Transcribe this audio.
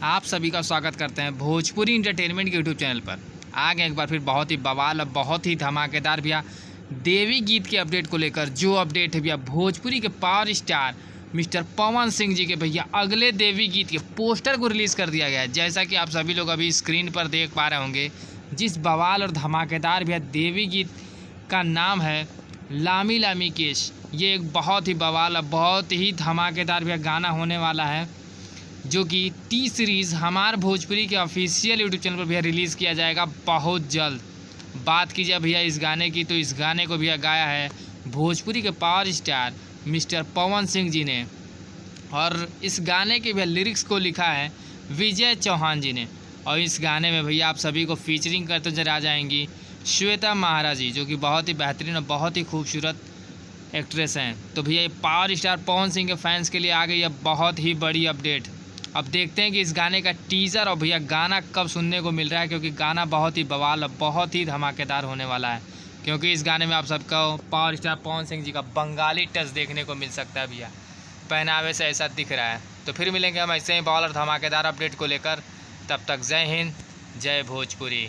आप सभी का स्वागत करते हैं भोजपुरी इंटरटेनमेंट के यूट्यूब चैनल पर। आ गए एक बार फिर बहुत ही बवाल और बहुत ही धमाकेदार भैया देवी गीत के अपडेट को लेकर। जो अपडेट है भैया भोजपुरी के power star mister Pawan Singh ji के भैया अगले देवी गीत के पोस्टर को रिलीज़ कर दिया गया है। जैसा कि आप सभी लोग अभी स्क्रीन पर देख पा रहे होंगे, जिस बवाल और धमाकेदार भैया देवी गीत का नाम है लामी लामी केश। ये एक बहुत ही बवाल और बहुत ही धमाकेदार भैया गाना होने वाला है, जो कि टी सीरीज़ हमार भोजपुरी के ऑफिशियल यूट्यूब चैनल पर भैया रिलीज़ किया जाएगा बहुत जल्द। बात की जाए भैया इस गाने की, तो इस गाने को भैया गाया है भोजपुरी के power star mister Pawan Singh ji ने, और इस गाने के भैया लिरिक्स को लिखा है विजय चौहान जी ने। और इस गाने में भैया आप सभी को फीचरिंग करते नजर आ जाएंगी श्वेता महाराज जी, जो कि बहुत ही बेहतरीन और बहुत ही खूबसूरत एक्ट्रेस हैं। तो भैया ये पावर स्टार पवन सिंह के फैंस के लिए आ गई है बहुत ही बड़ी अपडेट। अब देखते हैं कि इस गाने का टीज़र और भैया गाना कब सुनने को मिल रहा है, क्योंकि गाना बहुत ही बवाल और बहुत ही धमाकेदार होने वाला है। क्योंकि इस गाने में आप सबको पावर स्टार पवन सिंह जी का बंगाली टच देखने को मिल सकता है भैया, पहनावे से ऐसा दिख रहा है। तो फिर मिलेंगे हम ऐसे ही बवाल और धमाकेदार अपडेट को लेकर। तब तक जय हिंद, जय भोजपुरी।